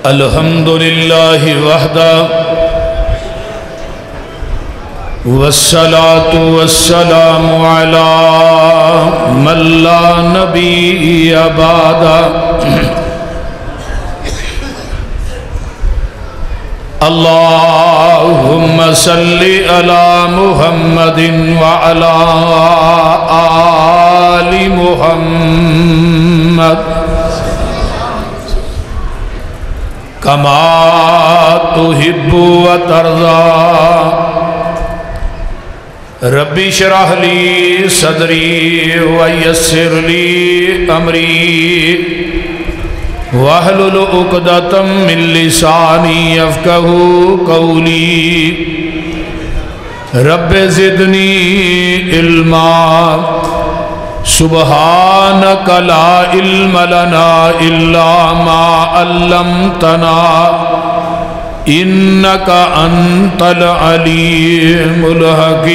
الحمد للہ وحدہ والصلاة والسلام علی من لا نبی بعدہ اللہم صلی علی محمد وعلی آل محمد کما تحب و ترضى ربی اشرح لی صدری ویسر لی امری واحلل عقدۃ من لسانی یفقہوا قولی رب زدنی علما سبحانک لا علم لنا الا ما علمتنا انک انت العلیم الحکیم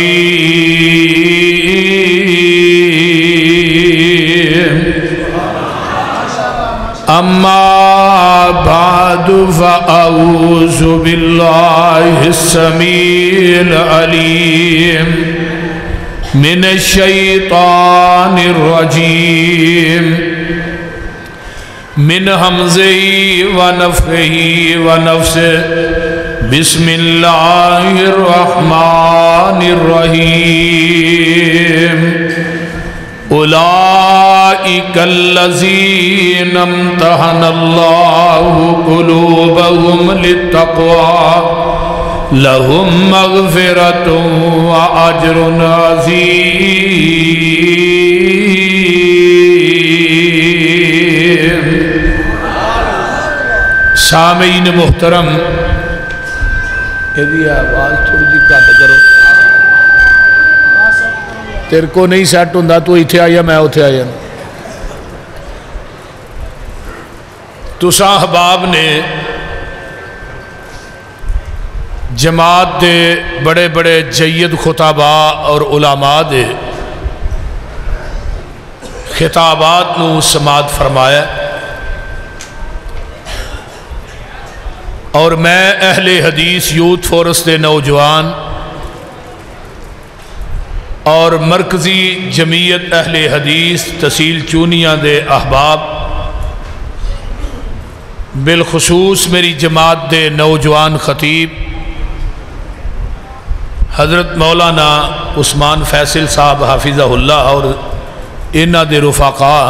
اما بعد فاعوذ باللہ السمیع العلیم من الشیطان الرجیم من حمزه ونفخه ونفسه بسم اللہ الرحمن الرحیم اولئک الذین امتحن اللہ قلوبهم للتقوى لهم مغفرة وأجر عظیم۔ سامعین محترم، یہ آواز تھوڑی جی کٹ کرو، تیرے کو نہیں سیٹ ہوندا، تو ایتھے آیا میں اوتھے آیا۔ تساں احباب نے جماعت دے بڑے بڑے جید خطابہ اور علماء دے خطابات نو سماعت فرمایا، اور میں اہل حدیث یوتھ فورس دے نوجوان اور مرکزی جمعیت اہل حدیث تحصیل چونیاں دے احباب، بالخصوص میری جماعت دے نوجوان خطیب حضرت مولانا عثمان فیصل صاحب حافظہ اللہ اور انہاں دے رفقا،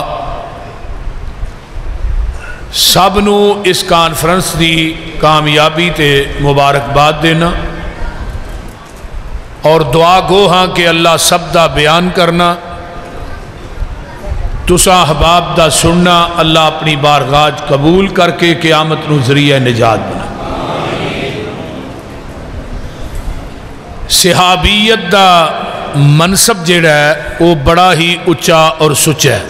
سب نو اس کانفرنس دی کامیابی تے مبارکباد دینا اور دعا گو ہاں کہ اللہ سب دا بیان کرنا، تساں احباب دا سننا اللہ اپنی بارگاہ قبول کر کے قیامت نو ذریعہ نجات بنا۔ صحابیت دا منصب جڑا ہے وہ بڑا ہی اچا اور سچا ہے،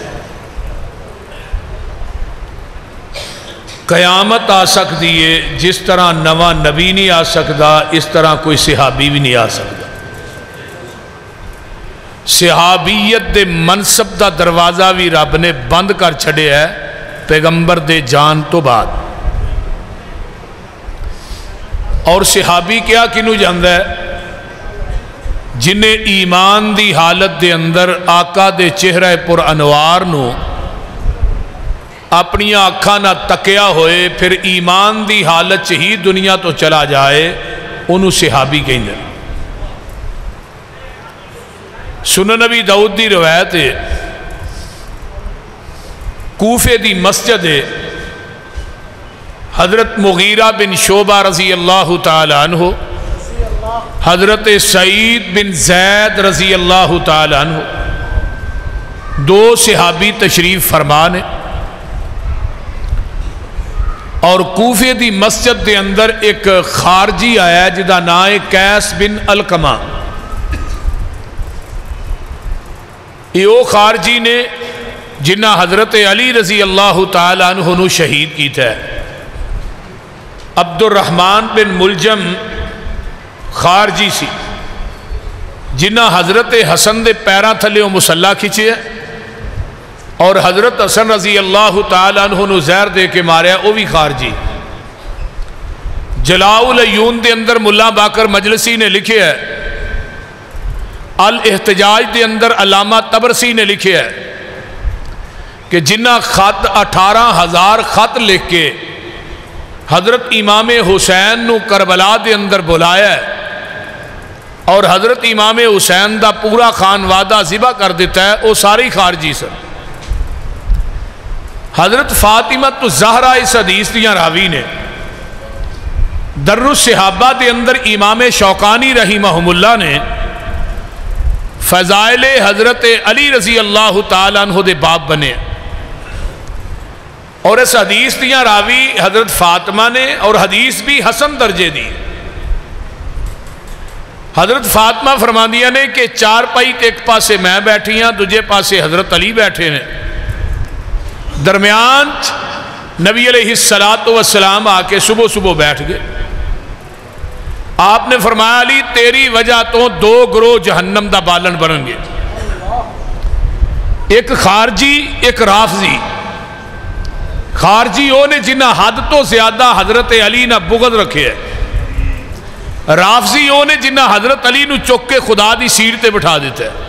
قیامت آ سکتی ہے، جس طرح نواں نبی نہیں آ سکتا اس طرح کوئی صحابی بھی نہیں آ سکتا۔ صحابیت دے منصب دا دروازہ بھی رب نے بند کر چھڑے ہے پیغمبر دے جان تو بعد۔ اور صحابی کیا کنو جاندہ ہے؟ جنہیں ایمان دی حالت دے اندر آقا دے چہرہ پر انوار نو اپنی آنکھاں نہ تکیا ہوئے پھر ایمان دی حالت ہی دنیا تو چلا جائے، انہوں صحابی کہیں دے۔ سنن نبی داؤد دی روایت ہے، کوفے دی مسجد ہے، حضرت مغیرہ بن شعبہ رضی اللہ تعالی عنہ، حضرت سعید بن زید رضی اللہ تعالی عنہ، دو صحابی تشریف فرمان ہے، اور کوفے دی مسجد دے اندر ایک خارجی آیا ہے جدا نام ہے قیس بن علقمہ۔ یہ خارجی نے جنہ حضرت علی رضی اللہ تعالی عنہ نو شہید کیتا ہے۔ عبد الرحمن بن ملجم خارجی سی جنہ حضرت حسن دے پیراں تھلے مسلح کھچے ہے، اور حضرت حسن رضی اللہ تعالیٰ عنہ نو زہر دے کے ماریا، وہ بھی خارجی۔ جلاء العیون دے اندر ملا باقر مجلسی نے لکھے ہے، الاحتجاج دے اندر علامہ طبرسی نے لکھے ہے کہ جنہ خط 18,000 خط لکھ کے حضرت امام حسین نو کربلا دے اندر بلایا ہے اور حضرت امام حسین دا پورا خانوادہ ذبح کر دیتا ہے، وہ ساری خارجی سن۔ حضرت فاطمہ الزہرا اس حدیث دیاں راوی نے در الصحابہ دے اندر امام شوکانی رحمہم اللہ نے فضائل حضرت علی رضی اللہ تعالیٰ عنہ دے باب بنے، اور اس حدیث دیاں راوی حضرت فاطمہ نے، اور حدیث بھی حسن درجے دی۔ حضرت فاطمہ فرماندیاں نے کہ چار پائی تے ایک پاسے میں بیٹھی ہاں، دوجے پاسے حضرت علی بیٹھے ہیں، درمیان نبی علیہ السلام آ کے صبح صبح بیٹھ گئے۔ آپ نے فرمایا علی تیری وجہ تو 2 گروہ جہنم دا بالن بنن گے، ایک خارجی ایک رافضی۔ خارجی وہ نے جنہ حد تو زیادہ حضرت علی نہ بغض رکھے ہے، رافضی وہ نے جنہ حضرت علی نو چک کے خدا دی سیٹ تے بٹھا دیتا ہے،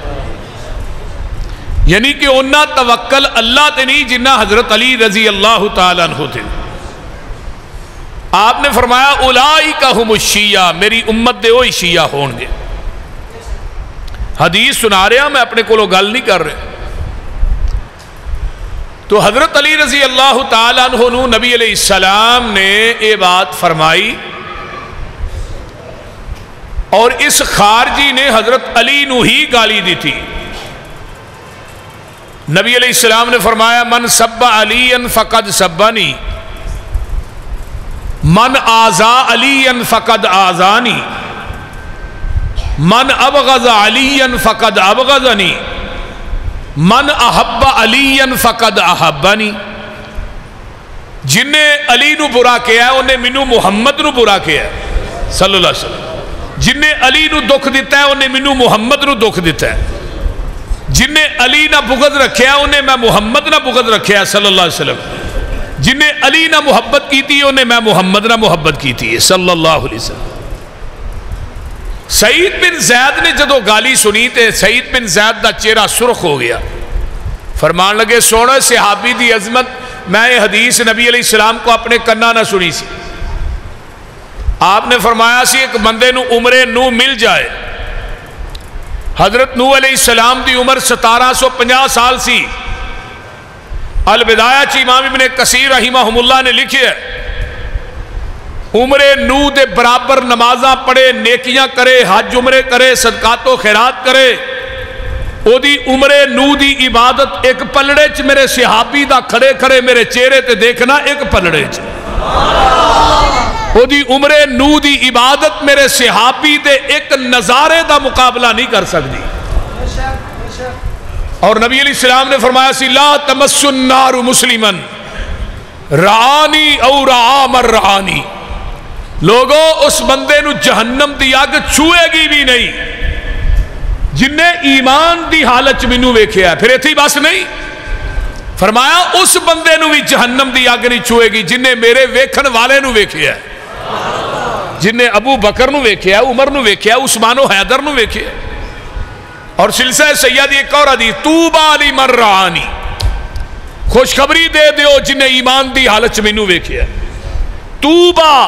یعنی کہ انہاں توکل اللہ تے نہیں جنہ حضرت علی رضی اللہ تعالیٰ عنہ تھے۔ آپ نے فرمایا اولئک ہم الشیعہ، میری امت دے وہی شیعہ ہون گے۔ حدیث سنا رہا میں اپنے کو گل نہیں کر رہے۔ تو حضرت علی رضی اللہ تعالیٰ عنہ نو نبی علیہ السلام نے یہ بات فرمائی، اور اس خارجی نے حضرت علی نو ہی گالی دی تھی۔ نبی علیہ السلام نے فرمایا من سب علی فقد سبنی، من آزا علی فقد آزانی، من ابغض علی فقد ابغضنی، من احب علی فقد احبنی۔ جن نے علی نو برا کیا ہے انہیں منو محمد نو برا کیا ہے صلی اللہ علیہ وسلم۔ جن نے علی نو دکھ دیتا ہے انہیں منو محمد نو دکھ دیتا ہے۔ جن نے علی نہ بغض رکھیا انہیں میں محمد نہ بغض رکھیا صلی اللہ علیہ وسلم۔ جن نے علی نہ محبت کی تھی انہیں میں محمد نہ محبت کی تھی صلی اللہ علیہ وسلم۔ سعید بن زید نے جدو گالی سنی تے سعید بن زید دا چہرہ سرخ ہو گیا، فرمان لگے سونا صحابی دی عظمت، میں یہ حدیث نبی علیہ السلام کو اپنے کنا نہ سنی سی۔ آپ نے فرمایا سی ایک بندے نو عمر نو مل جائے، حضرت نوح علیہ السلام دی عمر 1750 سال سی۔ البدایہ چی امام ابن کثیر رحمہم اللہ نے لکھے ہے عمر نوح دے برابر نمازاں پڑھے، نیکیاں کرے، حج عمرے کرے، صدقات و خیرات کرے، او دی عمر نوح دی عبادت ایک پلڑے چ میرے صحابی دا کھڑے کھڑے میرے چہرے تے دیکھنا ایک پلڑے چ۔ او دی عمر نوح دی عبادت میرے صحابی دے ایک نظارے دا مقابلہ نہیں کر سکتی۔ اور نبی علیہ السلام نے فرمایا سی لا تمس النار مسلما رعانی او رعا من رعانی، لوگوں اس بندے نو جہنم دی آگ چھوئے گی بھی نہیں جن نے ایمان دی حالت مینوں ویکھیا ہے۔ پھر ایتھی بس نہیں، فرمایا اس بندے نو بھی جہنم دی آگ نہیں چھوئے گی جن نے میرے ویکھن والے نو ویکھیا ہے، جن نے ابو بکر نو ویکھیا ہے، عمر نو ویکھیا ہے، عثمان و حیدر نو ویکھیا ہے۔ اور سلسلہ سیدی ایک اور حدیث طوبیٰ لمن رعانی، خوشخبری دے دیو جن نے ایمان دی حالت مینوں ویکھیا ہے۔ طوبیٰ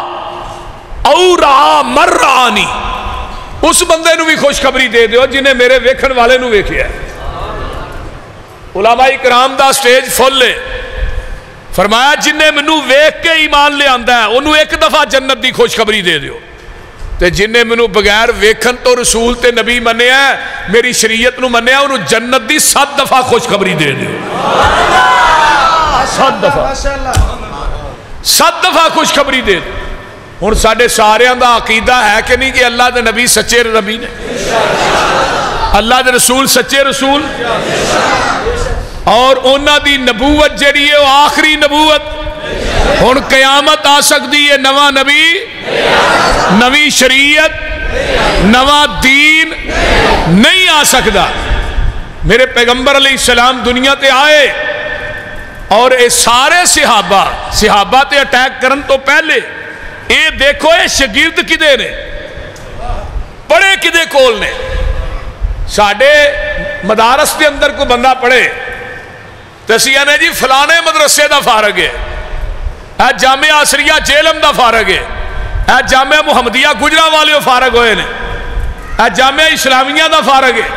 او رعا من رعانی، اس بندے نو بھی خوشخبری دے دیو جن نے میرے ویکھن والے نو ویکھیا ہے۔ علماء کرام دا سٹیج فل ہے، فرمایا جن نے منو ویکھ کے ایمان لے آندا ہے انہوں ایک دفعہ جنت دی خوشخبری دے دیو، تے جن نے منو بغیر ویکھن تو رسول تے نبی منیا ہے، میری شریعت نو منیا، انہوں جنت دی 7 دفعہ خوشخبری دے دیو۔ 7 دفعہ 7 دفعہ خوشخبری دے دیو۔ ہن ساڈے ساریاں دا عقیدہ ہے کہ نہیں کہ اللہ دے نبی سچے نبی نے، اللہ دے رسول سچے رسول، اور انہاں دی نبوت جڑی ہے وہ آخری نبوت۔ ہن قیامت آ سکتی ہے، نواں نبی، نوی شریعت، نواں دین نہیں آ سکتا۔ میرے پیغمبر علیہ السلام دنیا تے آئے اور اے سارے صحابہ تے اٹیک کرن تو پہلے یہ دیکھو یہ شگرد کدے نے پڑھے کدے کول نے ساڑھے مدارس کے اندر کو بندہ پڑھے تسیہ نے جی فلانے مدرسے دا فارغ ہے اے جامعہ عصریہ جیلم دا فارغ ہے اے جامعہ محمدیہ گجرہ والے فارغ ہوئے نے اے جامعہ اسلامیہ دا فارغ ہے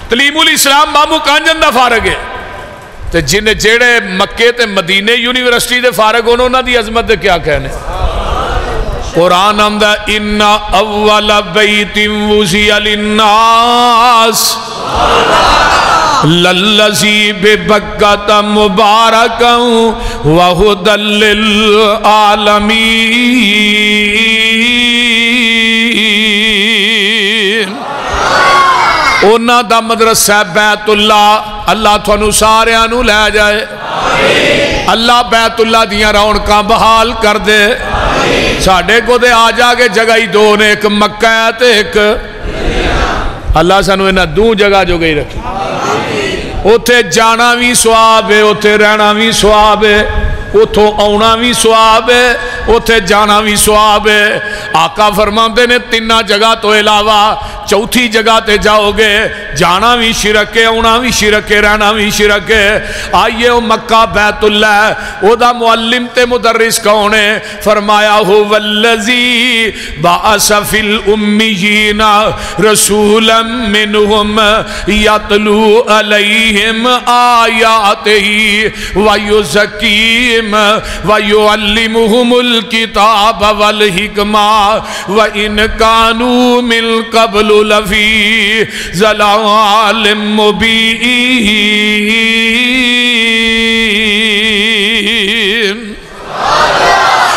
تعلیم الاسلام مامو کانجن دا فارغ ہے تو جن جیڑے مکے تے مدینے یونیورسٹی دے فارغ ہونے انہوں دی عظمت دے کیا کہنے قرآن آمدہ ان اول بیت وزی للناس للذی ببکۃ مبارکا وہدی للعالمین اونا دا مدرسہ بیت اللہ اللہ تھانو سارے آنو لے جائے اللہ بیت اللہ دیاں رونقاں بحال کر دے ساڑھے کو دے آ جا کے جگہ ہی دو نے ایک مکہ ہے تے ایک اللہ سانو انہا دو جگہ جو گئی رکھی اوتھے جانا بھی سواب ہے اوتھے رہنا بھی سواب ہے اوتھو آونا بھی سواب ہے اوتھے جانا بھی سواب ہے آقا فرماندے نے تینہ جگہ تو علاوہ چوتھی جگہ تے جاؤ گے جانا بھی شرک ہے آونا بھی شرک ہے رہنا بھی شرک ہے آئیے او مکہ بیت اللہ او دا معلم تے مدرس کونے فرمایا ہو والذی بعث فی الامیین رسولا منہم یتلو علیہم آیاتہی ویزکیم وَيُعَلِّمُهُمُ الْكِتَابَ وَالْحِكْمَةَ وَإِنْ كَانُوا مِنْ قَبْلُ لَفِي ضَلَالٍ مُبِينٍ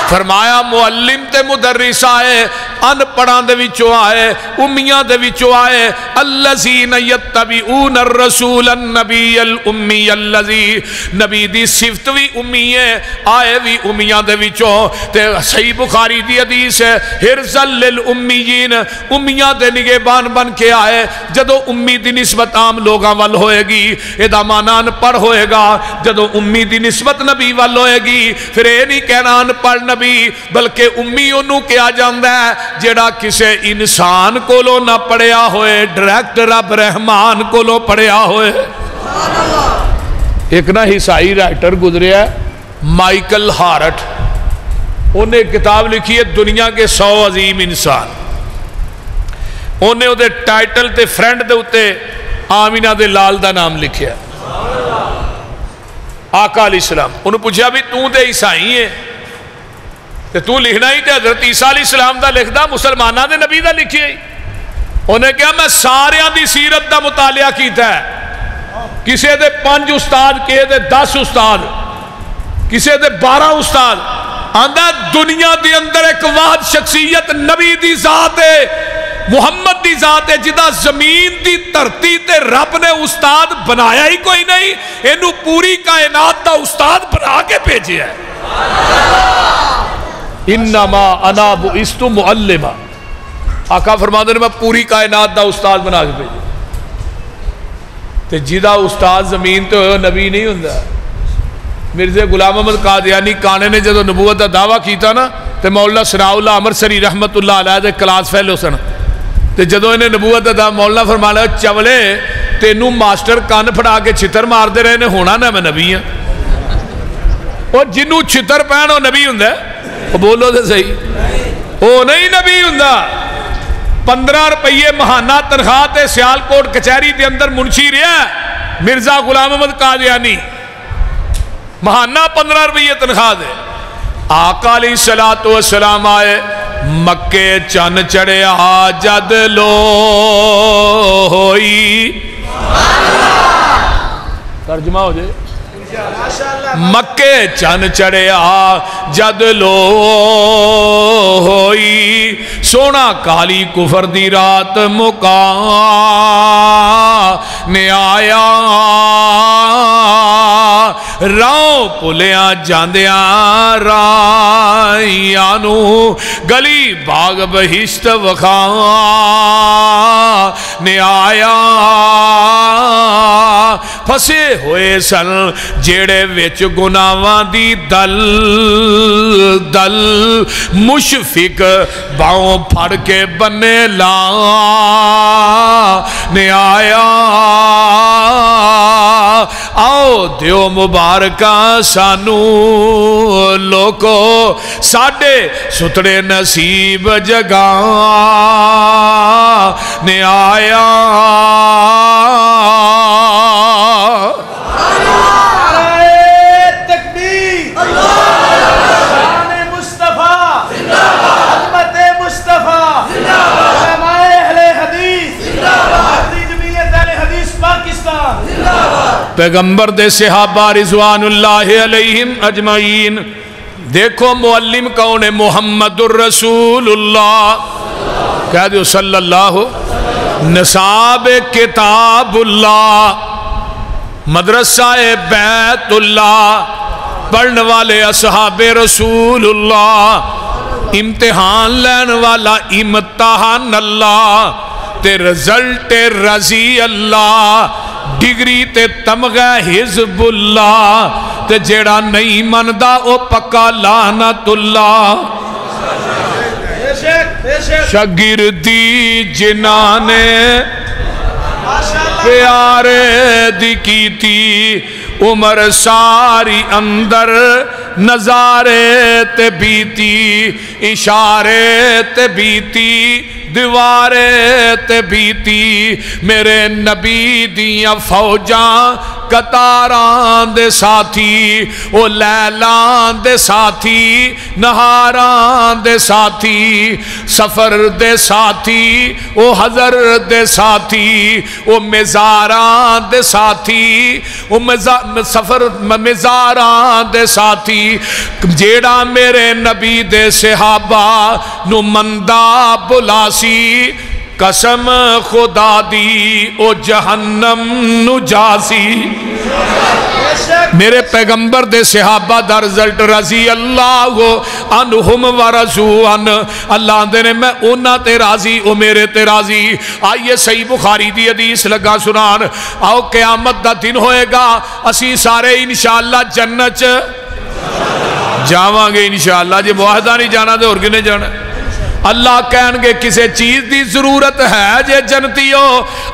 فرمایا معلم تے مدرس آئے ان پڑھان دے وچو آئے امیاں دے وچو آئے الذین یتبعون الرسول النبی الامی الذی نبی دی صفت بھی امی ہے آئے بھی امیاں دے وچو تے صحیح بخاری دی حدیث ہے حرزا للأمیین امیاں دے نگہبان بن کے آئے جدو امی دی نسبت عام لوگاں وال ہوئے گی ادا مانا ان پڑھ ہوئے گا جدو امی دی نسبت نبی وال ہوئے گی پھر اے نہیں کہنا ان پڑھ نبی بلکہ امی انہوں کیا جاندہ ہے جڑا کسے انسان کو لو نہ پڑھیا ہوئے ڈائریکٹ رب رحمان کو لو پڑھیا ہوئے ایک نہ عیسائی رائٹر گزریا ہے مائیکل ہارٹ انہیں کتاب لکھی ہے دنیا کے 100 عظیم انسان انہیں وہ ٹائٹل تے فرینڈ دے ہوتے آمینہ دے لال دا نام لکھیا آقا علیہ السلام انہوں پوچھا بھی تو دے عیسائی ہے تو لکھنا ہی تے حضرت عیسیٰ علیہ السلام دا لکھ دا مسلمانہ دے نبی دا لکھی ہے انہیں کہا میں سارے دی سیرت دا مطالعہ کیتا ہے کسے دے 5 استاد کہے دے 10 استاد کسے دے 12 استاد آندہ دنیا دے اندر ایک واحد شخصیت نبی دی ذات ہے محمد دی ذات ہے جدہ زمین دی دھرتی تے رب نے استاد بنایا ہی کوئی نہیں انہوں پوری کائنات دا استاد بنا کے بھیجے ہے انما انا بعثت معلما آقا فرماتے ہیں میں پوری کائنات دا استاد بنا کے بھیجے تے جدہ استاد زمین تو نبی نہیں ہوندہ مرزا غلام احمد قادیانی کانے نے جدو نبوت دا دعویٰ کیتا نا تے مولا ثناء اللہ امرسری رحمت اللہ علیہ دے کلاس فیلو سن تے جدو انہیں نبوت دا دعویٰ مولا فرمایا چولے تینوں ماسٹر کان پھڑا کے چھتر مار دے رہے نے ہونا نا میں نبی ہیں اور جنہوں چھتر پہن وہ نبی ہوندہ ہے بولو دے صحیح وہ نہیں نبی ہوندہ 15 روپیے مہانہ تنخواہ تے سیالکوٹ کچہری دے اندر منشی رہا ہے مرزا غلام احمد قادیانی مہانہ 15 روپیے تنخواہ دے آقا علیہ السلام آئے مکے چن چڑھیا جد لو ہوئی ترجمہ ہو جائے مکے چن چڑھیا جد لو ہوئی سونا کالی کفر دی رات مکا نے آیا راؤں پلیاں جاندیاں رائیانو گلی باغ بہشت وخان نے آیا فسے ہوئے سن جیڑے وچ گناہاں دی دل دل مشفق باؤں پھڑ کے بنے لا نے آیا آؤ دیو مبارکہ سانو لوکو ساڑے ستڑے نصیب جگہ نے آیا پیغمبر دے صحابہ رضوان اللہ علیہم اجمعین دیکھو معلم کون ہے محمد الرسول اللہ کہہ دیو صلی اللہ نصاب کتاب اللہ مدرسہ بیت اللہ پڑھنے والے اصحاب رسول اللہ امتحان لین والا امتحان اللہ تے رزلٹ رضی اللہ ڈگری تے تمغہ حزب اللہ تے جیڑا نہیں مندہ او پکا لعنت اللہ شگردی جنانے پیارے دی کی تھی عمر ساری اندر نظارے تے بیتی اشارے تے بیتی دیوارے تے بیتی میرے نبی دیاں فوجاں قطاران دے ساتھی او لیلان دے ساتھی نہاران دے ساتھی سفر دے ساتھی او حضر دے ساتھی او مزاران دے ساتھی او سفر مزاران دے ساتھی جیڑا میرے نبی دے صحابہ نو مندہ بلاسی قسم خدا دی او جہنم نو جاسی میرے پیغمبر دے صحابہ دا رزلٹ رضی اللہ عنہم و رضوان اللہ نے میں اونا تے راضی او میرے تے راضی آئیے صحیح بخاری دی حدیث لگا سنان آؤ قیامت دا دن ہوئے گا اسی سارے انشاءاللہ جنت جاواں گے انشاءاللہ جی معاہدہ نہیں جانا دے اور کنے جانا اللہ کہن گے کسے چیز دی ضرورت ہے جے جنتی ہو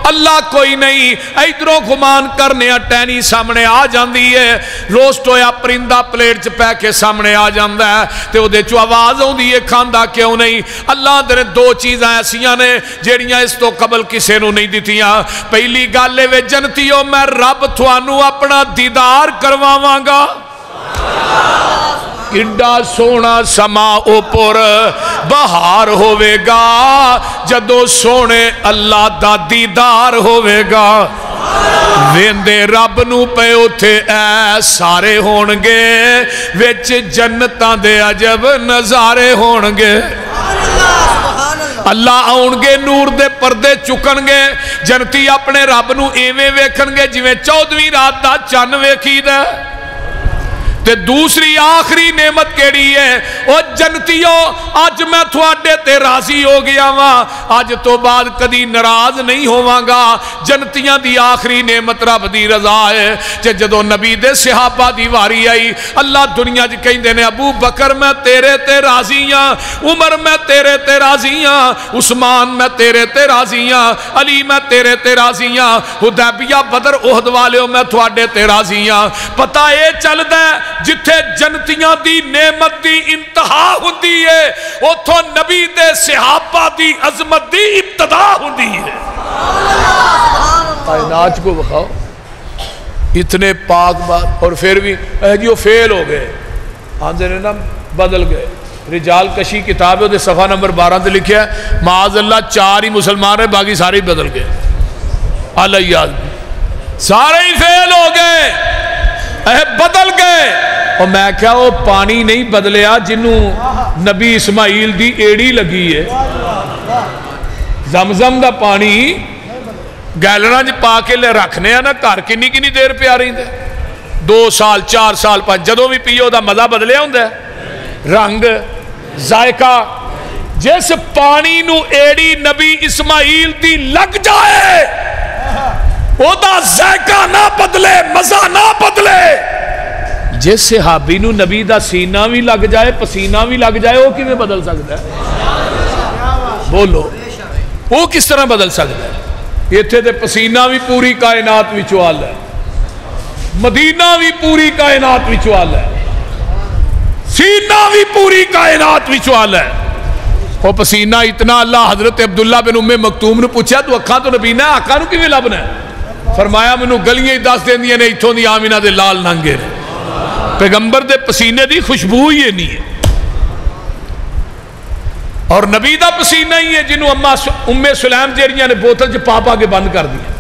اللہ کوئی نہیں ایدروں گمان کرنے ٹینی سامنے آ جاندی ہے روسٹ ہویا پرندہ پلیٹ چ پہ کے سامنے آ جاندہ ہے تے وہ دے چو آواز ہوں دی یہ کھاندہ کیوں نہیں اللہ دے دو چیزیں ایسیاں نے جیڑیاں اس تو قبل کسے نو نہیں دیتیاں پہلی گالے وے جنتی ہو میں رب تھوانو اپنا دیدار کرواواں گا کڈا سونا سما اوپر بہار ہوئے گا جدو سونے اللہ دا دیدار ہوئے گا ویندے رب نو پہ اٹھے اے سارے ہونگے ویچ جنتاں دے عجب نظارے ہونگے اللہ آؤنگے نور دے پردے چکنگے جنتی اپنے رب نو ایویں ویکھنگے جویں 14ویں رات دا چن ویکھی دے تے دوسری آخری نعمت کیڑی ہے او جنتیو آج میں تھوڑے تے راضی ہو گیا ہاں آج تو بعد کدی ناراض نہیں ہوواں گا جنتیاں دی آخری نعمت رب دی رضا ہے جدو نبی دے صحابہ دی واری آئی اللہ دنیا جی کہیں دینے ابو بکر میں تیرے تے راضی ہاں عمر میں تیرے تے راضی ہاں عثمان میں تیرے تے راضی ہاں علی میں تیرے تے راضی ہاں حدیبیہ بدر احد والیوں میں تھوڑے تے راضی ہاں پتہ اے چل دے جتھے جنتیاں دی نعمت دی انتہا ہوندی ہے اتھو نبی دے صحابہ دی عظمت دی ابتدا ہوندی ہے کائنات کو بخاؤ اتنے پاک بات اور پھر بھی جو فیل ہو گئے آنظر نا بدل گئے رجال کشی کتاب ہے صفحہ نمبر 12 سے لکھیا ہے معاذ اللہ 4 ہی مسلمان ہیں باقی سارے ہی بدل گئے علیہ سارے ہی فیل ہو گئے بدل گئے اور میں کیا وہ پانی نہیں بدلیا جنہوں نبی اسماعیل دی ایڑی لگی ہے زمزم دا پانی گیلنا جی پا کے لے رکھنے ہیں نا کار کنی دیر پہ آ رہی دے 2 سال 4 سال 5 جدوں بھی پیو دا مزہ بدلیا ہوں دے رنگ ذائقہ جس پانی نو ایڑی نبی اسماعیل دی لگ جائے او دا ذائقہ نہ بدلے، مزہ نہ بدلے۔ جس صحابی نو نبی دا سینہ بھی لگ جائے، پسینہ بھی لگ جائے، وہ کیویں بدل سکتا ہے؟ بولو وہ کس طرح بدل سکتا ہے؟ ایتھے تے پسینہ بھی پوری کائنات وچوں آل ہے، مدینہ بھی پوری کائنات وچوں آل ہے، سینہ بھی پوری کائنات وچوں آل ہے۔ وہ پسینہ اتنا اللہ حضرت عبداللہ بن ام مکتوم نے پوچھا تو اکھاں تو نبی نے آقا نو کیویں لبنا ہے؟ فرمایا مینوں گلیاں ہی دس دیندیاں نے ایتھوں دی آمینہ دے لال ننگے نے، پیغمبر دے پسینے دی خوشبو ہی نہیں ہے۔ اور نبی دا پسینہ ہی ہے جنہوں ام سلیم جیڑیاں نے بوتل چ پا کے بند کر دیا،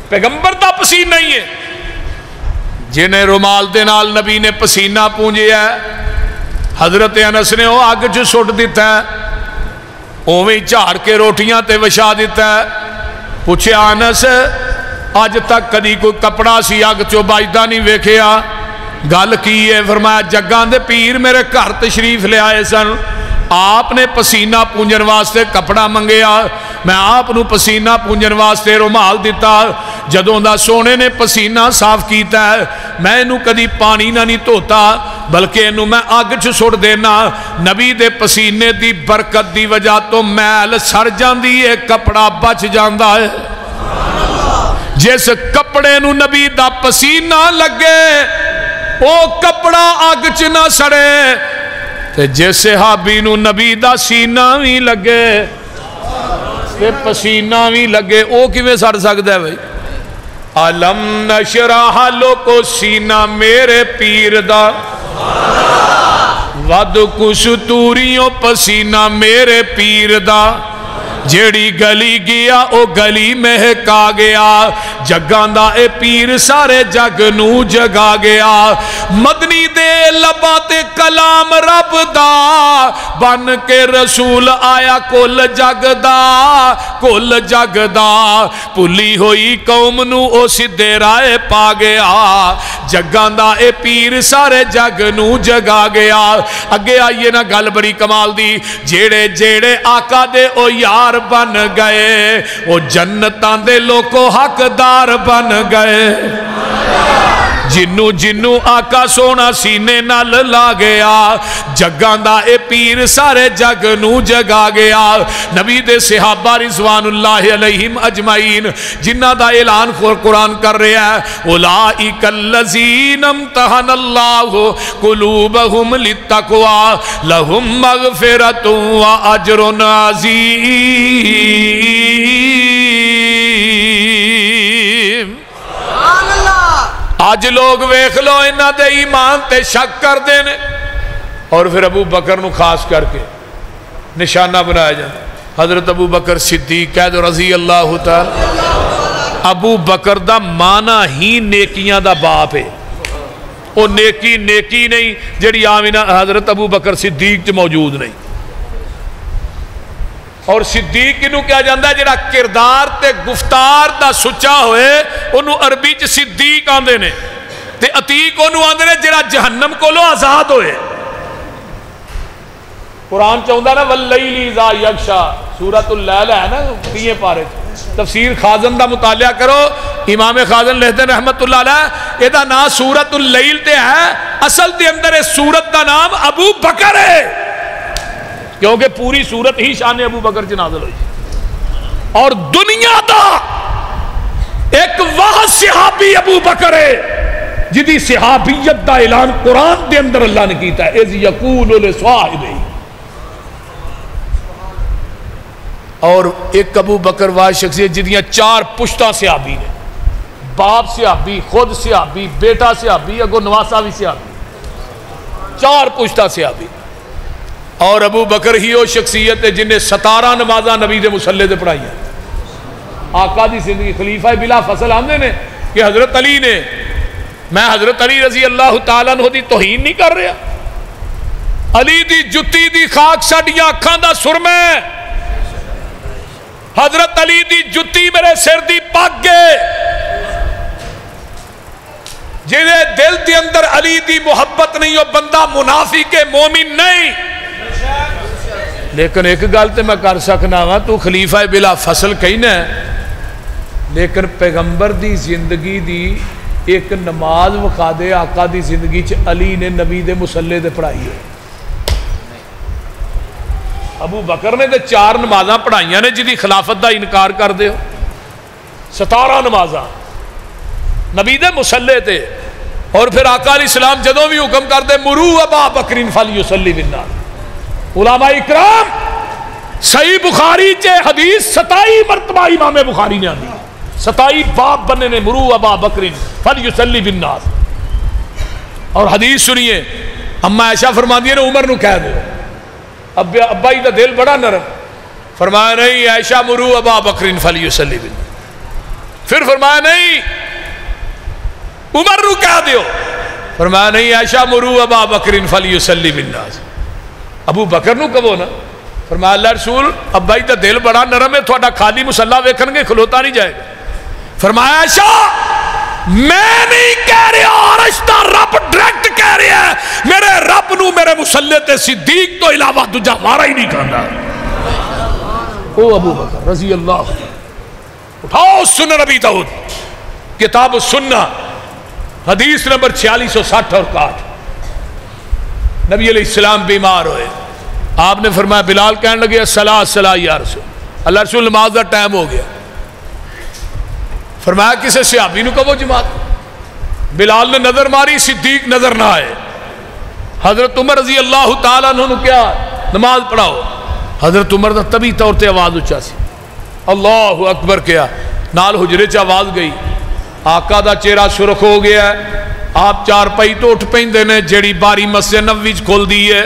پیغمبر دا پسینہ ہی ہے۔ جنہیں رومال دے نال نبی نے پسینہ پونجیا ہے، حضرت انس نے وہ اگ چ سٹ دیتا ہے، اوویں جھاڑ کے روٹیاں تے وچھا دیتا ہے۔ پوچھیا انس اج تک کدی کوئی کپڑا سی اگ چوں بجدا نہیں ویکھیا، گل کی ہے؟ فرمایا جگاں دے پیر میرے گھر تشریف لے آئے سن، آپ نے پسینہ پونجن واسطے کپڑا منگیا، میں آپ نو پسینہ پونجن واسطے رومال دیتا، جدوں دا سونے نے پسینہ صاف کیتا ہے میں انو کدی پانی نہ نہیں دھوتا بلکہ انو میں اگ چ سٹ دینا، نبی دے پسینے دی برکت دی وجہ تو میل سڑ جاندی ہے، کپڑا بچ جاندا ہے۔ جس کپڑے نو نبی دا پسینہ لگے او کپڑا اگ چ نہ سڑے، تے جس صحابی نو نبی دا سینہ بھی لگے تے پسینہ بھی لگے، او کیویں سڑ سکدا ہے بھائی؟ علم نشرح لوکو سینہ میرے پیر دا، ود کستوریوں پسینہ میرے پیر دا، جیڑی گلی گیا او گلی مہکا گیا، جگاں دا اے پیر سارے جگ نو جگا گیا، مدنی دے لباں تے کلام رب دا، بن کے رسول آیا کل جگ دا، کل جگ دا، پلی ہوئی قوم نو او سدھے رائے پا گیا، جگاں دا اے پیر سارے جگ نو جگا گیا۔ اگے آئیے نا گل بڑی کمال دی، جیڑے جیڑے آقا دے او یار بن گئے وہ جنتاں دے لوکو حقدار بن گئے، جنو جنو آقا سونا سینے نال لا گیا، جگاں دا اے پیر سارے جگ نو جگا گیا۔ نبی دے صحابہ رضوان اللہ علیہم اجمعین جنہ دا اعلان قرآن کر رہے ہیں، اولئک الذین امتحن اللہ قلوبہم للتقوی لہم مغفرۃ واجر عظیم۔ آج لوگ ویکھ لو انہاں دے ایمان تے شک کر دینے، اور پھر ابو بکر نو خاص کر کے نشانہ بنایا جاتا۔ حضرت ابو بکر صدیق کہہ دو رضی اللہ تعالی، ابو بکر دا مانا ہی نیکیاں دا باپ ہے، وہ نیکی نیکی نہیں جڑی آمینہ حضرت ابو بکر صدیق چ موجود نہیں۔ اور صدیق کنو کیا جاندہ ہے؟ جڑا کردار تے گفتار دا سچا ہوئے انہوں عربی چ صدیق آندے نے، تے عتیق انہوں آندے نے جڑا جہنم کو لو آزاد ہوئے۔ قرآن چاہندہ نا واللیل اذا یغشا، سورۃ اللیل ہے نا 3 پارے، تفسیر خازن دا مطالعہ کرو، امام خازن لکھتے ہیں رحمت اللہ علیہ، یہ دا نام سورۃ اللیل تے ہے، اصل دے اندر اس سورت دا نام ابو بکر ہے، کیونکہ پوری سورت ہی شان ابو بکر چ نازل ہوئی۔ اور دنیا دا ایک واحد صحابی ابو بکر ہے جدی صحابیت دا اعلان قرآن دے اندر اللہ نے کیتا ہے، اذ یقول لصاحبہ۔ اور ایک ابو بکر واحد شخصیت جدیاں 4 پشتہ صحابی نے، باپ صحابی، خود صحابی، بیٹا صحابی، اگو نواسا بھی صحابی، 4 پشتہ صحابی۔ اور ابو بکر ہی وہ شخصیت ہے جن نے 17 نمازاں نبی دے مصلے دے پڑھائی ہیں۔ آقا دی زندگی خلیفہ بلا فصل آمدے نے کہ حضرت علی نے، میں حضرت علی رضی اللہ تعالیٰ عنہ دی توہین نہیں کر رہا، علی دی جتی دی خاک ساڈیاں اکھاں دا سرمہ، حضرت علی دی جتی میرے سر دی پاک گئے، جنہیں دل دے اندر علی دی محبت نہیں ہو بندہ منافق مومن نہیں۔ لیکن ایک گل تے میں کر سکنا ہاں، تو خلیفہ بلا فصل کہنا ہے، لیکن پیغمبر دی زندگی دی ایک نماز وکھا دے آقا دی زندگی چ علی نے نبی دے مصلے تے پڑھائی ہے. ابو بکر نے تے 4 نمازاں پڑھائیاں نے جدی خلافت دا انکار کر دے ہو. 17 نمازاں نبی دے مصلے تے. اور پھر آقا علیہ السلام جدوں بھی حکم کر دے مرو ابا بکر فلیصلی بالناس. علماء اکرام صحیح بخاری چ حدیث 27 مرتبہ امام بخاری نے آندی 27 باب بننے نے مرو ابا بکر فلیصلی بالناس. اور حدیث سنیے اما عائشہ فرماندی نے عمر نو کہہ دے ابا ہی دا دل بڑا نرم. فرمایا نہیں عائشہ مرو ابا بکر فلیصلی بالناس. پھر فرمایا نہیں عمر نو کہہ دیو. فرمایا نہیں عائشہ مرو ابا بکر فلیصلی بالناس. ابو بکر نو کہو نا. فرمایا اللہ رسول ابا ہی دا دل بڑا نرم ہے تھوڑا خالی مصلا ویکھن گے کھلوتا نہیں جائے گا. فرمایا عائشہ میں نہیں کہہ رہا رشتہ رب ڈائریکٹ کہہ رہا ہے میرے رب نو میرے مصلے تے صدیق تو علاوہ دوجا مارا ہی نہیں کھانا. او ابو بکر رضی اللہ. اٹھاؤ سنن نبی داؤد کتاب السنہ حدیث نمبر 4660 اور 61. نبی علیہ السلام بیمار ہوئے. آپ نے فرمایا بلال کہنے لگے الصلاۃ الصلاۃ یا رسول اللہ. رسول نماز کا ٹائم ہو گیا. فرمایا کسی صحابی نو کہو جماعت. بلال نے نظر ماری صدیق نظر نہ آئے. حضرت عمر رضی اللہ تعالیٰ عنہ نے کیا نماز پڑھاؤ. حضرت عمر دا طبی طور تے آواز اچھا سی اللہ اکبر کیا نال حجرے چ آواز گئی. آقا دا چہرہ سرخ ہو گیا ہے. آپ 4 پائی تو اٹھ پیندے نے جیڑی باری مسجد نبوی وچ کھل دی ہے.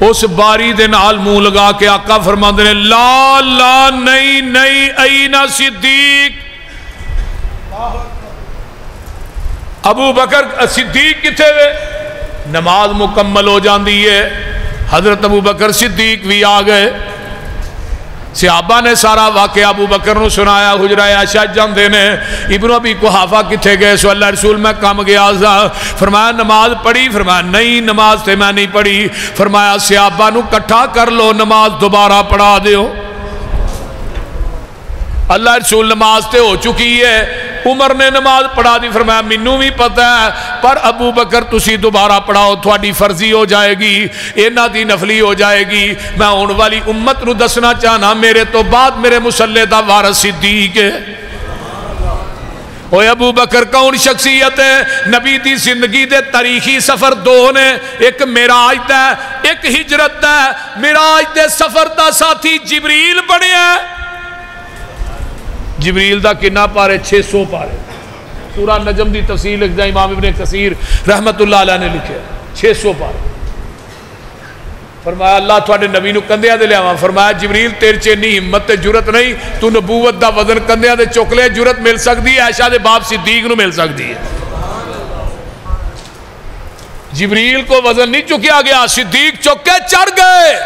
اس باری دے نال منہ لگا کے آقا فرماندے نے لا لا نہیں نہیں اینا صدیق. ابو بکر صدیق کتھے وے. نماز مکمل ہو جاندی ہے. حضرت ابو بکر صدیق بھی آ گئے. صحابہ نے سارا واقعہ ابو بکر نو سنایا. حجرہ عائشہ جاندے نے ابن ابی قحافہ کتھے گئے سو اللہ رسول میں کم گیا تھا. فرمایا نماز پڑھی. فرمایا نہیں نماز تے میں نہیں پڑھی. فرمایا صحابہ نو کٹھا کر لو نماز دوبارہ پڑھا دیو. اللہ رسول نماز تے ہو چکی ہے. عمر نے نماز پڑھا دی. فرمایا مینوں بھی پتہ ہے پر ابو بکر تسی دوبارہ پڑھاؤ تھوڑی فرضی ہو جائے گی انہاں دی نفلی ہو جائے گی. میں آن والی امت نو دسنا چاہنا میرے تو بعد میرے مصلے دا وارث صدیق ہے. اوے ابو بکر کون شخصیت ہے. نبی دی زندگی دے تاریخی سفر 2 نے. ایک معراج دا ایک ہجرت دا. معراج دے سفر دا ساتھی جبریل بنیا. جبریل دا کنا پارے 600 پارے. سورہ نجم دی تفصیل لکھ دا امام ابن کثیر رحمت اللہ علیہ نے لکھے 600 پارے. فرمایا اللہ تھوڑے نبی نو کندیاں دے لے آواں. فرمایا جبریل تیرے چ نہیں ہمت تے جرت نہیں تو نبوت دا وزن کندیاں دے چک لے. جرت مل سکتی ہے عائشہ دے باپ صدیق نو مل سکتی ہے. جبریل کو وزن نہیں چکیا گیا صدیق چک کے چڑھ گئے.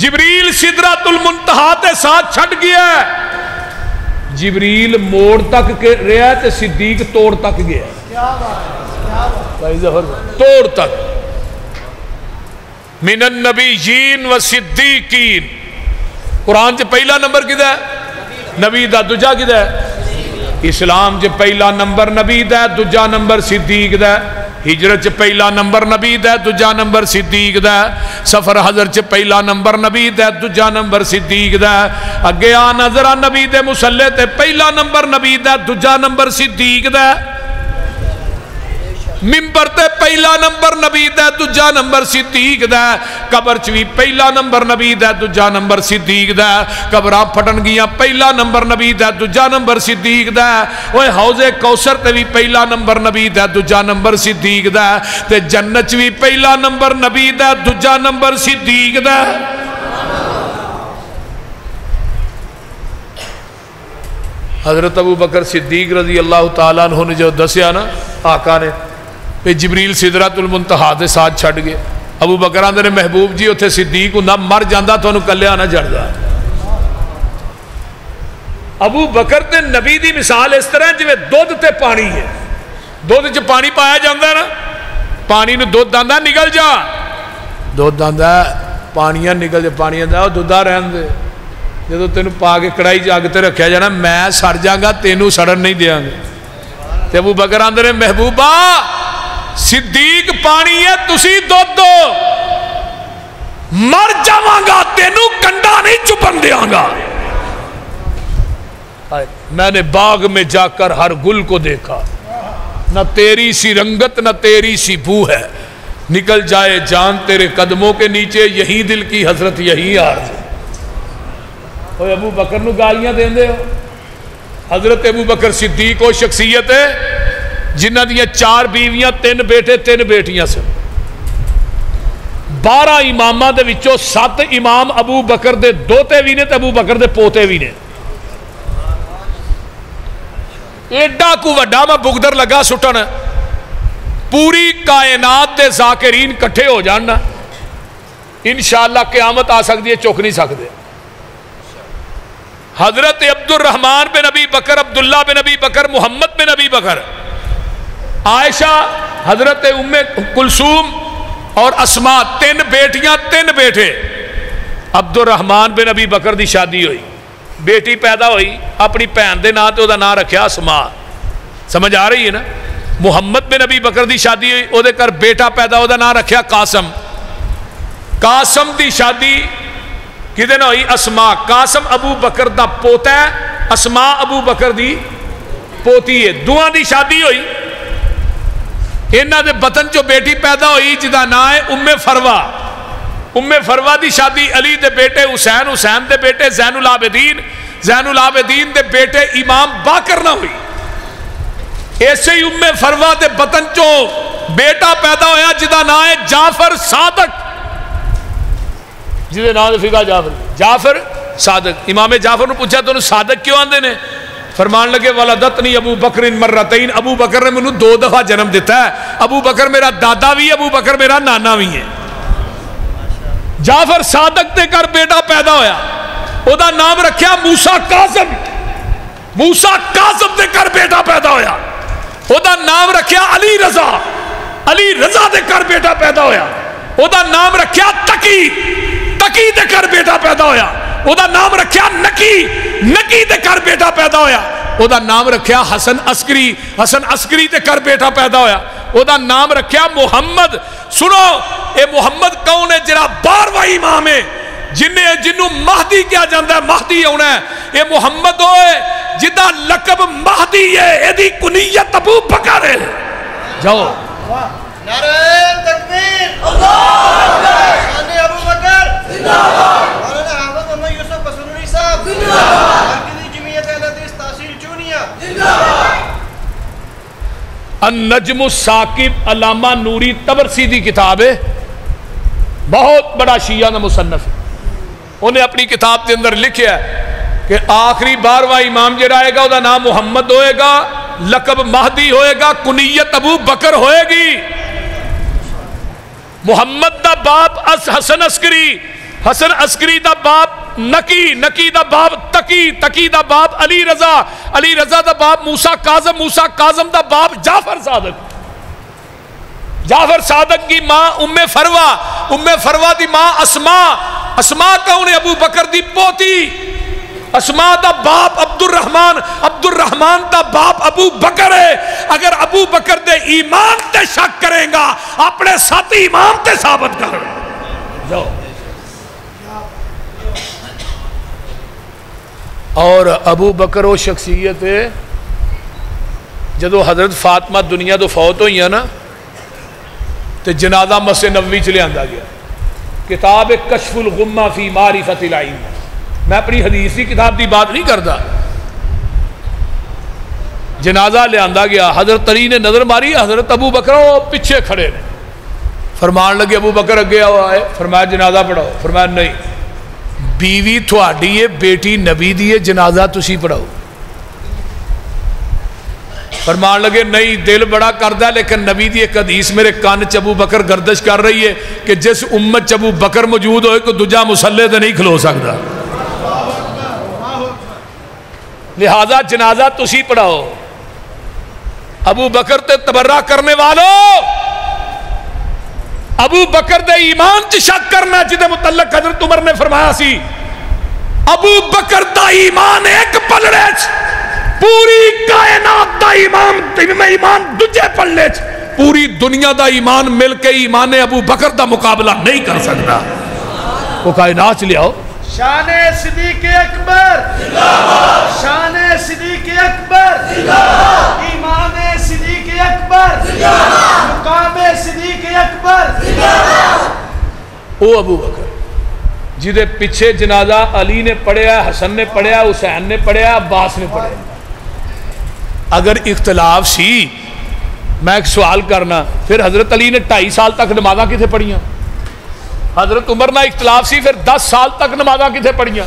جبریل سدرۃ المنتہا تے ساتھ چھٹ گیا. جبریل موڑ تک رہا تے صدیق توڑ تک گیا. توڑ تک. من النبیین و صدیقین. قرآن چ پہلا نمبر کدھا ہے نبی دا. دوجا کدھا ہے اسلام چ پہلا نمبر نبی دا. دوجا نمبر صدیق دا. ہجرت چ پہلا نمبر نبی دا. دوجا نمبر صدیق دا. سفر حضر چ پہلا نمبر نبی دا. دوجا نمبر صدیق دا. اگے آ نظر نبی دے مصلے تے پہلا نمبر نبی دا. دوجا نمبر صدیق دا. ممبر تے پہلا نمبر نبی دا. دوجا نمبر صدیق دا. قبر چ بھی پہلا نمبر نبی دا. دوجا نمبر صدیق دا. قبراں پھٹن گیاں پہلا نمبر نبی دا. دوجا نمبر صدیق دا. اوے حوض کوثر تے بھی پہلا نمبر نبی دا. دوجا نمبر صدیق دا. تے جنت چ بھی پہلا نمبر نبی دا. دوجا نمبر صدیق دا. حضرت ابو بکر صدیق رضی اللہ تعالیٰ عنہ نے جو دسیا نا آقا نے کہ جبریل سدرۃ المنتہا دے ساتھ چھڑ گئے. ابو بکر آندے نے محبوب جی اتھے صدیق ہوندا مر جاندا تانوں کلیا نہ جڑدا. ابو بکر تے نبی دی مثال اس طرح جویں دودھ تے پانی ہے. دودھ چ پانی پایا جاندا ہے نا پانی نو دودھ آندا نکل جا. دودھ آندا پانیاں نکل جا. پانی آندا دودھا رہن دے. جدو تینوں پا کے کڑائی جگ تے رکھیا جانا میں سڑ جاگا تینوں سڑن نہیں دیاں گے. تے ابو بکر آندے نے محبوبہ صدیق پانی ہے تسی دودھ دو مر جاواں گا تینوں کنڈا نہیں چپن دیاں گا. میں نے باغ میں جا کر ہر گل کو دیکھا نہ تیری سی رنگت نہ تیری سی بو ہے نکل جائے جان تیرے قدموں کے نیچے یہی دل کی حسرت یہی عرض. اوہ ابو بکر نو گالیاں دین دے ہو. حضرت ابو بکر صدیق و شخصیت ہے جنہ دیاں 4 بیویاں 3 بیٹے 3 بیٹیاں سے 12 امامہ دے وچوں 7 امام ابو بکر دے دوتے بھی نے تے ابو بکر دے پوتے بھی نے. ایڈا کو وڈا میں بغدر لگا سٹن پوری کائنات دے ذاکرین کٹھے ہو جاننا انشاءاللہ قیامت آ سکتی ہے چک نہیں سکتے. حضرت عبد الرحمن بن ابی بکر عبداللہ بن ابی بکر محمد بن ابی بکر عائشہ حضرت ام کلثوم اور اسماء 3 بیٹیاں 3 بیٹے. عبد الرحمن بن ابی بکر دی شادی ہوئی بیٹی پیدا ہوئی اپنی بہن دے نام تے دا نام رکھیا اسماء. سمجھ آ رہی ہے نا. محمد بن ابی بکر دی شادی ہوئی او دے کر بیٹا پیدا او دا نام رکھیا قاسم. قاسم دی شادی کدے نہ ہوئی اسماء. قاسم ابو بکر دا پوتا ہے اسماء ابو بکر دی پوتی ہے. دوہاں دی شادی ہوئی انہاں دے بطن جو بیٹی پیدا ہوئی جدا نام ہے ام فروا. ام فروا دی شادی علی دے بیٹے حسین حسین دے بیٹے زین العابدین زین العابدین دے بیٹے امام باقر نہ ہوئی. ایسے ہی ام فروا دے بطن چو بیٹا پیدا ہویا جدا نام ہے جعفر صادق جدے نام دے فقہ جعفر صادق. امام جعفر نے پوچھا تو صادق کیوں آندے نے؟ فرمان لگے ولدتنی ابو بکر مرتین ابو بکر نے منو 2 دفعہ جنم دیتا ہے. ابو بکر میرا دادا بھی ہے ابو بکر میرا نانا بھی ہے. جعفر صادق دے کر بیٹا پیدا ہویا او دا نام رکھیا موسیٰ کاظم. موسیٰ کاظم دے کر بیٹا پیدا ہویا او دا نام رکھیا علی رضا. علی رضا دے کر بیٹا پیدا ہویا او دا نام رکھیا تقی. تقی دے کر بیٹا پیدا ہویا او دا نام رکھیا نکی. نکی دے کر بیٹا پیدا ہویا او دا نام رکھیا حسن عسکری. حسن عسکری دے کر بیٹا پیدا ہویا او دا نام رکھیا محمد. سنو اے محمد کون ہے؟ جڑا 12واں امام ہے جنوں مہدی کیا جاندہ ہے مہدی ہونا ہے. اے محمد ہوئے جدا لقب مہدی ہے ایدی کنیت ابو بکر ہے. جاؤ نعرہ تکبیر اللہ اکبر شان ابو بکر زندہ باد. مولانا احمد محمد یوسف بسنوری صاحب زندہ باد. مرکزی جمعیت اہل حدیث تحصیل چونیا زندہ باد. النجم الثاقب علامہ نوری طبرسی دی کتاب ہے بہت بڑا شیعہ نہ مصنف ہے. انہیں اپنی کتاب کے اندر لکھیا ہے کہ آخری 12واں امام جڑا آئے گا وہ نام محمد ہوئے گا لقب مہدی ہوئے گا کنیت ابو بکر ہوئے گی. محمد دا باپ حسن عسکری. حسن عسکری دا باپ نکی. نکی دا باپ تقی. تقی دا باپ علی رضا. علی رضا دا باپ موسیٰ کاظم. موسیٰ کاظم دا باپ جعفر صادق. جعفر صادق کی ماں ام فروا. ام فروا دی ماں اسماء. اسماء کون ہے؟ ابو بکر دی پوتی. اسماء دا باپ عبد الرحمن. عبد الرحمن دا باپ ابو بکر ہے. اگر ابو بکر دے ایمان تے شک کریں گا اپنے ساتھی امام تے ثابت کر. جاؤ. اور ابو بکر وہ شخصیت ہے جدو حضرت فاطمہ دنیا تو فوت ہوئی ہے نا تو جنازہ مسجد نبوی چ لیا گیا. کتاب کشف الغمہ فی معرفت العلم. میں اپنی حدیث کی کتاب کی بات نہیں کرتا. جنازہ لیا گیا. حضرت علی نے نظر ماری حضرت ابو بکر وہ پیچھے کھڑے نے. فرمان لگے ابو بکر اگے آئے. فرمایا جنازہ پڑھاؤ. فرمایا نہیں بیوی تھوڑی ہے بیٹی نبی دی ہے جنازہ تسی پڑھاؤ. فرمان لگے نہیں دل بڑا کردہ لیکن نبی دی ایک حدیث میرے کان چ ابو بکر گردش کر رہی ہے کہ جس امت چ ابو بکر موجود ہوئے کو دوجا مسلح تے نہیں کھلو سکتا. لہذا جنازہ تسی پڑھاؤ. ابو بکر تے تبرہ کرنے والوں ابو بکر دے ایمان چ شک کرنا جدے متعلق حضرت عمر نے فرمایا سی ابو بکر دا ایمان ایک پلڑے چ، پوری کائنات دا ایمان دجے پلڑے چ، پوری دنیا دا ایمان مل کے ایمان ابو بکر دا مقابلہ نہیں کر سکتا. وہ کائنات لے آؤ. شان صدیق اکبر، شان صدیق اکبر، ایمان صدیق اکبر، مقام صدیق اکبر. او ابو بکر جدے پیچھے جنازہ علی نے پڑھیا، حسن نے پڑھیا، حسین نے پڑھیا، عباس نے پڑھیا. اگر اختلاف سی، میں ایک سوال کرنا، پھر حضرت علی نے 2.5 سال تک نمازاں کتنے پڑھیاں؟ حضرت عمر نہ اختلاف سی، پھر 10 سال تک نمازاں کتنے پڑھیاں؟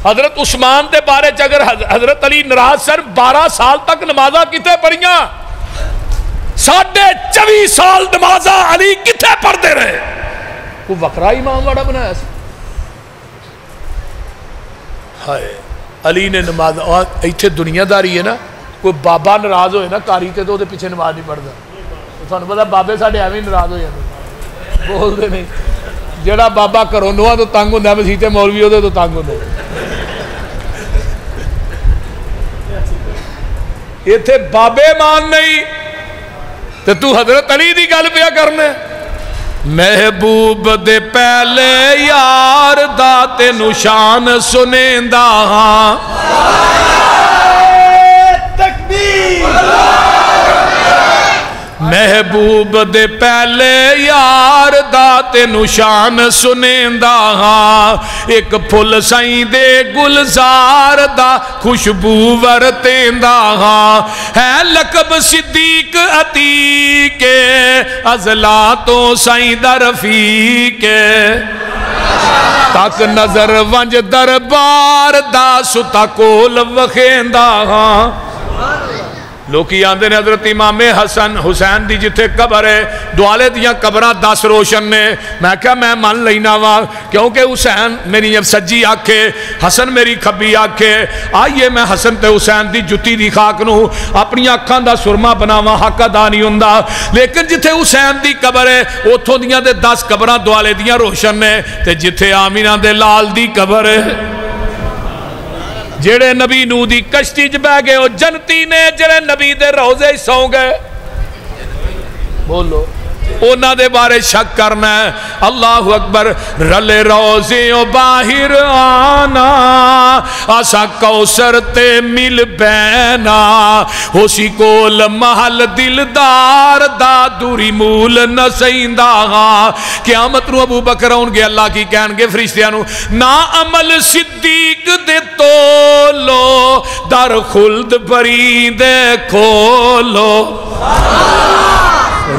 حضرت عثمان دے بارے چ اگر حضرت علی ناراض سر 12 سال تک نمازاں کتنے پڑھیاں؟ 24.5 سال نمازاں علی کتنے پڑھتے رہے؟ وہ وکرا امام واڑا بنایا سی. ہائے علی نے نماز، ایتھے دنیا داری ہے نا، کوئی بابا ناراض ہوئے نا کاری تے تو دے پیچھے نماز نہیں پڑھتا. تھانوں پتہ بابے ساڈے ایویں ناراض ہو جاندے، بولدے نہیں. جڑا بابا کرونا تو تنگ ہوندا، مسیح تے مولوی اودے تو تنگ ہوندے. ایتھے بابے مان نہیں تے تو حضرت علی دی گل پیا کرنے. محبوب دے پہلے یار دا تینو شان سنیندا ہاں. محبوب دے پہلے یار دا تینو شان سنیندا ہاں. ایک پھل سائیں دے گلزار دا خوشبو ورتیندا ہاں. ہے لقب صدیق عتیق ازلا تو سائیں درفیق تک نظر ونج دربار دا ستا کول وخیندا ہاں. لوکی آندے نے حضرت امام حسن حسین دی جتھے قبر ہے دوالے دیاں قبراں 10 روشن نے. میں کہا میں من لینا وا، کیونکہ حسین میری اب سجی آکھے، حسن میری کھبی آکھے. آئیے میں حسن تے حسین دی جتی دی خاک نو اپنی آنکھاں دا سرما بناواں، حق ادا نہیں ہوندا. لیکن جتھے حسین دی قبر ہے اوتھوں دیاں دے 10 قبراں دوالے دیاں روشن نے. تے جتھے آمینہ دے لال دی قبر ہے، جڑے نبی نو دی کشتی چ بہ گئے او جنتی نے، جڑے نبی دے روزے سو گئے. بولو اونا دے بارے شک کرنا ہے. اللہ اکبر. رلے روزے او باہر آنا آسا کوثر تے مل بینا ہوسی کول محل دلدار دا دوری مول نسیندہ ہاں. قیامت نو ابو بکر آن گے، اللہ کی کہن گے فرشتیاں نو نا عمل صدیق دے تولو در خلد پریندے کھولو.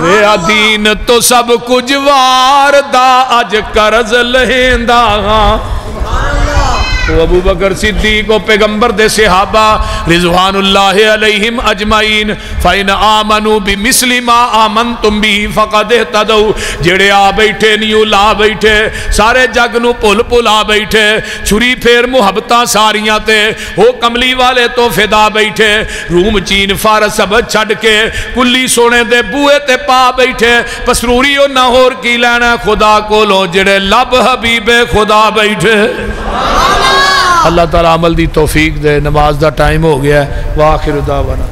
وے دین تو سب کچھ وار دا اج قرض لہندا ہاں. تو ابو بکر صدیق و پیغمبر دے صحابہ رضوان اللہ علیہم اجمعین فَإِنْ آمَنُوا بِمِثْلِ مَا آمَنْتُمْ بِهِ فَقَدْ اهْتَدَوْا. جڑے آ بیٹھے نیو لا بیٹھے، سارے جگ نو پل پل آ بیٹھے، چھری پھیر محبتاں ساریاں تے ہو کملی والے تو فدا بیٹھے. روم چین فارس سب چھڑ کے کلی سونے دے بوئے تے پا بیٹھے. پسروری او نہ ہور کی لینا خدا کو لو جڑے لب حبیب خدا بیٹھے. اللہ تعالیٰ عمل دی توفیق دے. نماز دا ٹائم ہو گیا ہے. وآخر دعوانا